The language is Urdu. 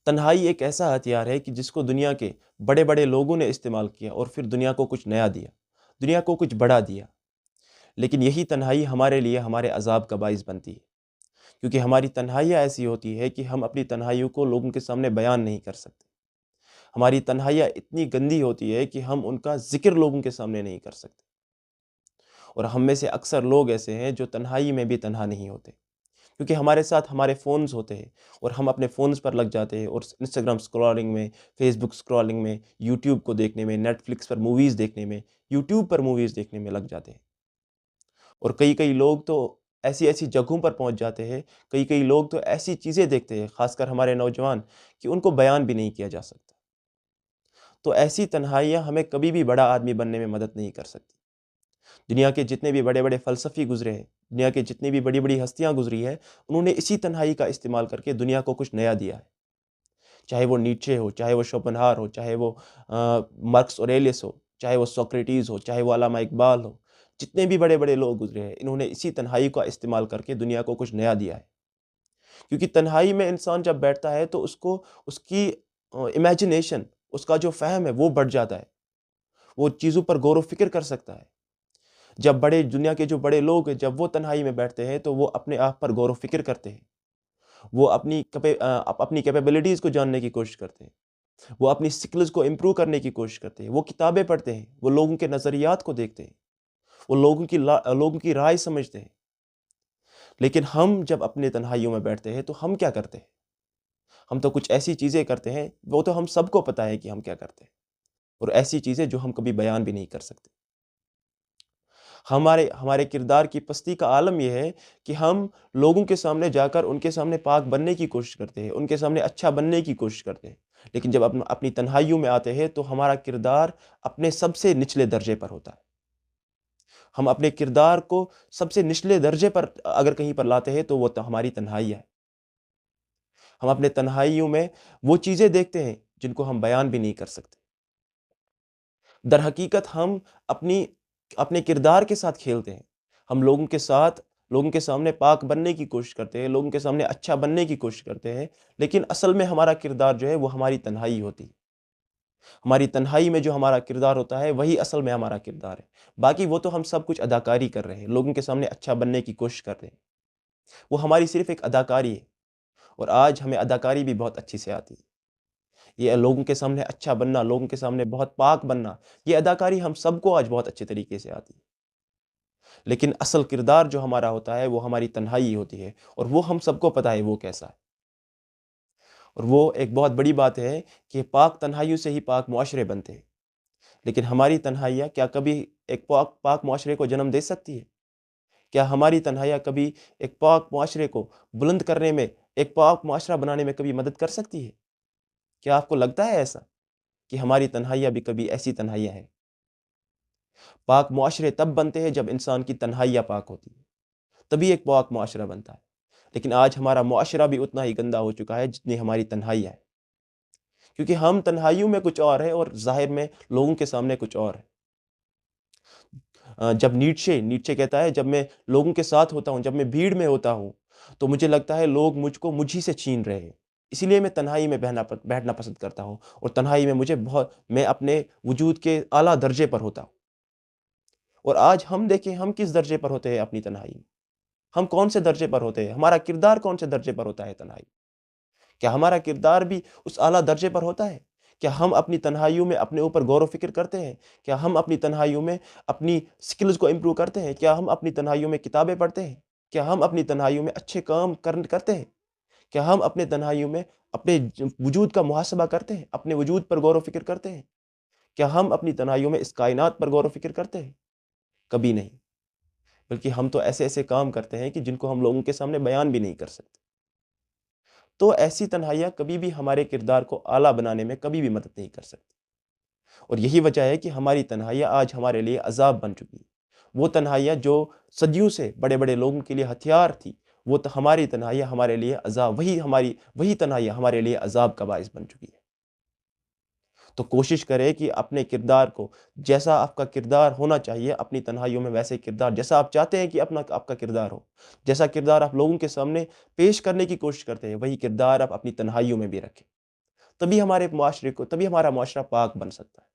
تنہائی ایک ایسا ہتھیار ہے کہ جس کو دنیا کے بڑے بڑے لوگوں نے استعمال کیا اور پھر دنیا کو کچھ نیا دیا، دنیا کو کچھ بڑا دیا۔ لیکن یہی تنہائی ہمارے لیے ہمارے عذاب کا باعث بنتی ہے، کیونکہ ہماری تنہائیاں ایسی ہوتی ہے کہ ہم اپنی تنہائیوں کو لوگوں کے سامنے بیان نہیں کر سکتے۔ ہماری تنہائیاں اتنی گندی ہوتی ہے کہ ہم ان کا ذکر لوگوں کے سامنے نہیں کر سکتے۔ اور ہم میں سے اکثر لوگ ایسے ہیں جو تنہائی میں بھی تنہا نہیں ہوتے، کیونکہ ہمارے ساتھ ہمارے فونز ہوتے ہیں اور ہم اپنے فونز پر لگ جاتے ہیں اور انسٹاگرام سکرولنگ میں، فیس بک سکرولنگ میں، یوٹیوب کو دیکھنے میں، نیٹ فلکس پر موویز دیکھنے میں، یوٹیوب پر موویز دیکھنے میں لگ جاتے ہیں۔ اور کئی لوگ تو ایسی ایسی جگہوں پر پہنچ جاتے ہیں، کئی لوگ تو ایسی چیزیں دیکھتے ہیں، خاص کر ہمارے نوجوان، کہ ان کو بیان بھی نہیں کیا جا سکتا۔ تو ایسی تنہائیاں ہمیں کبھی بھی بڑا آدمی بننے میں مدد نہیں کر سکتی۔ دنیا کے جتنے بھی بڑے بڑے فلسفی گزرے ہیں، دنیا کے جتنی بھی بڑی بڑی ہستیاں گزری ہیں، انہوں نے اسی تنہائی کا استعمال کر کے دنیا کو کچھ نیا دیا ہے۔ چاہے وہ نیچے ہو، چاہے وہ شوپنہار ہو، چاہے وہ مارکس اوریلیس ہو، چاہے وہ سوکریٹیز ہو، چاہے وہ علامہ اقبال ہو، جتنے بھی بڑے بڑے لوگ گزرے ہیں، انہوں نے اسی تنہائی کا استعمال کر کے دنیا کو کچھ نیا دیا ہے۔ کیونکہ تنہائی میں انسان جب بیٹھتا ہے تو اس کو اس کی امیجنیشن، اس کا جو فہم ہے وہ بڑھ جاتا ہے، وہ چیزوں پر غور و فکر کر سکتا ہے۔ جب بڑے دنیا کے جو بڑے لوگ ہیں، جب وہ تنہائی میں بیٹھتے ہیں تو وہ اپنے آپ پر غور و فکر کرتے ہیں، وہ اپنی کیپیبلٹیز کو جاننے کی کوشش کرتے ہیں، وہ اپنی سکلز کو امپروو کرنے کی کوشش کرتے ہیں، وہ کتابیں پڑھتے ہیں، وہ لوگوں کے نظریات کو دیکھتے ہیں، وہ لوگوں کی رائے سمجھتے ہیں۔ لیکن ہم جب اپنے تنہائیوں میں بیٹھتے ہیں تو ہم کیا کرتے ہیں؟ ہم تو کچھ ایسی چیزیں کرتے ہیں، وہ تو ہم سب کو پتہ ہے کہ ہم کیا کرتے ہیں، اور ایسی چیزیں جو ہم کبھی بیان بھی نہیں کر سکتے۔ ہمارے کردار کی پستی کا عالم یہ ہے کہ ہم لوگوں کے سامنے جا کر ان کے سامنے پاک بننے کی کوشش کرتے ہیں، ان کے سامنے اچھا بننے کی کوشش کرتے ہیں، لیکن جب اپنی تنہائیوں میں آتے ہیں تو ہمارا کردار اپنے سب سے نچلے درجے پر ہوتا ہے۔ ہم اپنے کردار کو سب سے نچلے درجے پر اگر کہیں پر لاتے ہیں تو وہ ہماری تنہائی ہے۔ ہم اپنے تنہائیوں میں وہ چیزیں دیکھتے ہیں جن کو ہم بیان بھی نہیں کر سکتے۔ در حقیقت ہم اپنے کردار کے ساتھ کھیلتے ہیں، ہم لوگوں کے سامنے پاک بننے کی کوشش کرتے ہیں، لوگوں کے سامنے اچھا بننے کی کوشش کرتے ہیں، لیکن اصل میں ہمارا کردار جو ہے وہ ہماری تنہائی ہوتی ہے۔ ہماری تنہائی میں جو ہمارا کردار ہوتا ہے وہی اصل میں ہمارا کردار ہے۔ باقی وہ تو ہم سب کچھ اداکاری کر رہے ہیں، لوگوں کے سامنے اچھا بننے کی کوشش کر رہے ہیں، وہ ہماری صرف ایک اداکاری ہے۔ اور آج ہمیں اداکاری بھی بہت اچھی سے آتی ہے۔ یہ لوگوں کے سامنے اچھا بننا، لوگوں کے سامنے بہت پاک بننا، یہ اداکاری ہم سب کو آج بہت اچھے طریقے سے آتی ہے۔ لیکن اصل کردار جو ہمارا ہوتا ہے وہ ہماری تنہائی ہوتی ہے، اور وہ ہم سب کو پتہ ہے وہ کیسا ہے۔ اور وہ ایک بہت بڑی بات ہے کہ پاک تنہائیوں سے ہی پاک معاشرے بنتے ہیں، لیکن ہماری تنہائیاں کیا کبھی ایک پاک معاشرے کو جنم دے سکتی ہے؟ کیا ہماری تنہائیاں کبھی ایک پاک معاشرے کو بلند کرنے میں، ایک پاک معاشرہ بنانے میں کبھی مدد کر سکتی ہے؟ کیا آپ کو لگتا ہے ایسا کہ ہماری تنہائیاں بھی کبھی ایسی تنہائیاں ہیں؟ پاک معاشرے تب بنتے ہیں جب انسان کی تنہائیاں پاک ہوتی ہیں، تبھی ایک پاک معاشرہ بنتا ہے۔ لیکن آج ہمارا معاشرہ بھی اتنا ہی گندا ہو چکا ہے جتنی ہماری تنہائیاں ہیں، کیونکہ ہم تنہائیوں میں کچھ اور ہے اور ظاہر میں لوگوں کے سامنے کچھ اور ہے۔ جب نیٹشے کہتا ہے، جب میں لوگوں کے ساتھ ہوتا ہوں، جب میں بھیڑ میں ہوتا ہوں تو مجھے لگتا ہے لوگ مجھ ہی سے چھین رہے ہیں، اسی لیے میں تنہائی میں بیٹھنا پسند کرتا ہوں، اور تنہائی میں میں اپنے وجود کے اعلیٰ درجے پر ہوتا ہوں۔ اور آج ہم دیکھیں ہم کس درجے پر ہوتے ہیں اپنی تنہائی میں؟ ہم کون سے درجے پر ہوتے ہیں؟ ہمارا کردار کون سے درجے پر ہوتا ہے تنہائی؟ کیا ہمارا کردار بھی اس اعلیٰ درجے پر ہوتا ہے؟ کیا ہم اپنی تنہائیوں میں اپنے اوپر غور و فکر کرتے ہیں؟ کیا ہم اپنی تنہائیوں میں اپنی سکلز کو امپروو کرتے ہیں؟ کیا ہم اپنی تنہائیوں میں کتابیں پڑھتے ہیں؟ کیا ہم اپنی تنہائیوں میں اچھے کام کرتے ہیں؟ کیا ہم اپنے تنہائیوں میں اپنے وجود کا محاسبہ کرتے ہیں، اپنے وجود پر غور و فکر کرتے ہیں؟ کیا ہم اپنی تنہائیوں میں اس کائنات پر غور و فکر کرتے ہیں؟ کبھی نہیں، بلکہ ہم تو ایسے ایسے کام کرتے ہیں کہ جن کو ہم لوگوں کے سامنے بیان بھی نہیں کر سکتے۔ تو ایسی تنہائیاں کبھی بھی ہمارے کردار کو اعلیٰ بنانے میں کبھی بھی مدد نہیں کر سکتی، اور یہی وجہ ہے کہ ہماری تنہائیاں آج ہمارے لیے عذاب بن چکی ہیں۔ وہ تنہائیاں جو صدیوں سے بڑے بڑے لوگوں کے لیے ہتھیار تھی، وہ ہماری تنہائیاں ہمارے لیے عذاب، وہی تنہائیاں ہمارے لیے عذاب کا باعث بن چکی ہے۔ تو کوشش کرے کہ اپنے کردار کو، جیسا آپ کا کردار ہونا چاہیے اپنی تنہائیوں میں، ویسے کردار جیسا آپ چاہتے ہیں کہ آپ کا کردار ہو، جیسا کردار آپ لوگوں کے سامنے پیش کرنے کی کوشش کرتے ہیں، وہی کردار آپ اپنی تنہائیوں میں بھی رکھیں۔ تبھی ہمارے معاشرے کو، تبھی ہمارا معاشرہ پاک بن سکتا ہے۔